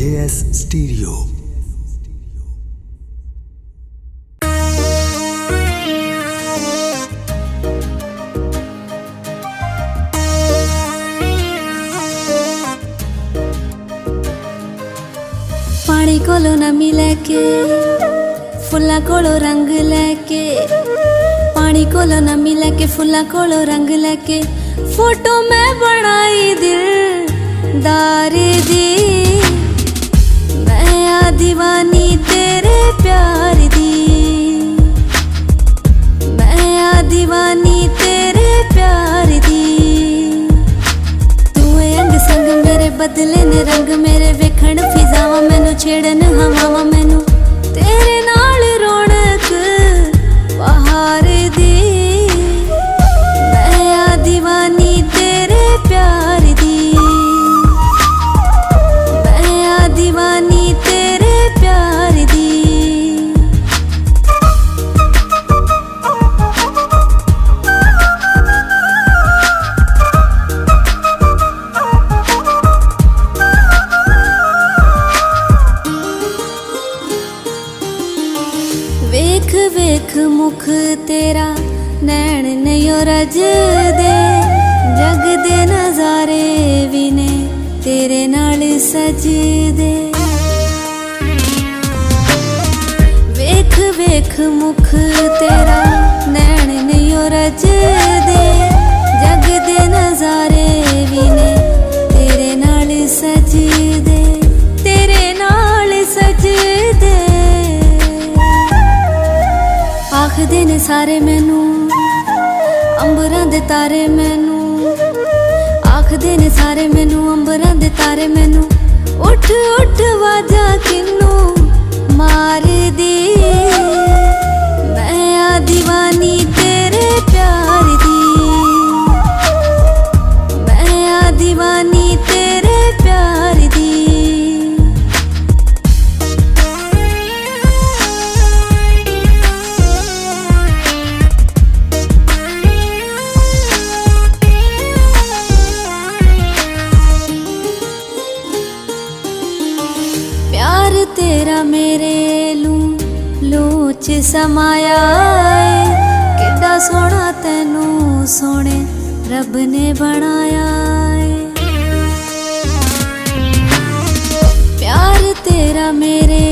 JS Stereo। पानी कोलो नमी लैके फुल्ला कोलो रंग लैके, पानी कोलो नमी लैके फुल्ला कोलो रंग लैके, फोटो मैं बनाई दिलदार दी। मैं आ दीवानी तेरे प्यार दी, मैं आ दीवानी तेरे प्यार दी। तू अंग संग मेरे बदले ने रंग मेरे वेखण फिजावा मैनू छेड़न हवावा मैनू तेरे नाल रौनक बहार दी। मैं आ दीवानी तेरे प्यार दी, मैं आ दीवानी तेरे प्यार दी। वेख वेख मुख तेरा नैन नयो रज दे, जग दे नजारे भी ने तेरे नाल सज दे। वेख वेख मुख तेरा नैन नयो रज दे, जग दे नजारे भी ने तेरे नाल सज दे, तेरे नाल सज दे। आखदे ने सारे मैनू अंबरां दे तारे मैनू, आखदे ने सारे मैनू अंबरां दे तारे मैनू। उठ उठ वाजा किन्नू मार दी। मैं आ दीवानी तेरे प्यार दी, मैं आ दीवानी तेरे प्यार दी। प्यार तेरा मेरे लूच समाया है, किड्डा सोहना तैनू सोहणे रब ने बनाया है। प्यार तेरा मेरे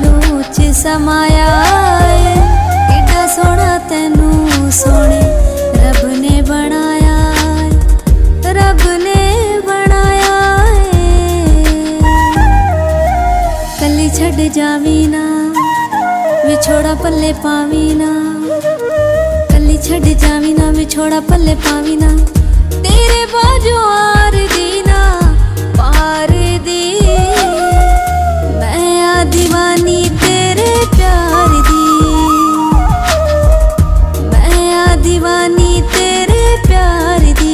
लूच समाया है, किड्डा सोहना तैनू सोहणे रब ने बनाया है, रब ने बनाया है। कली छड़ जावी ना विछोड़ा पल्ले पावी ना, कली छड़ जावी ना विछोड़ा पल्ले पावी ना। तेरे बाजू आर दी ना पार दी। मैं आ दीवानी तेरे प्यार दी, मैं आ दीवानी तेरे प्यार दी।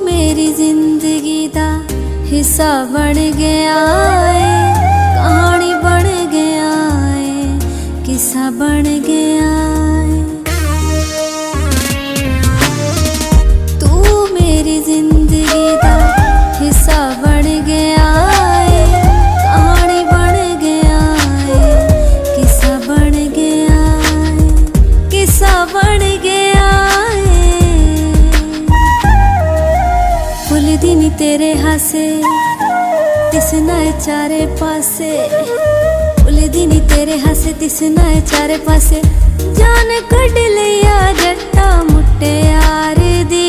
मेरी जिंदगी दा हिस्सा बन गया है, कहानी बन गया है, किस्सा बन गया है। तू मेरी जिंदगी दा हिस्सा बन गया है, कहानी बन गया है, किस्सा बन गया है, किस्सा बन गया है। फुलदी नी तेरे हासे दिसना है चारे पासे, फुलदी नी तेरे हासे दिसना है चारे पासे। जान कढ लिया जट्टा मुट्टे यार दी।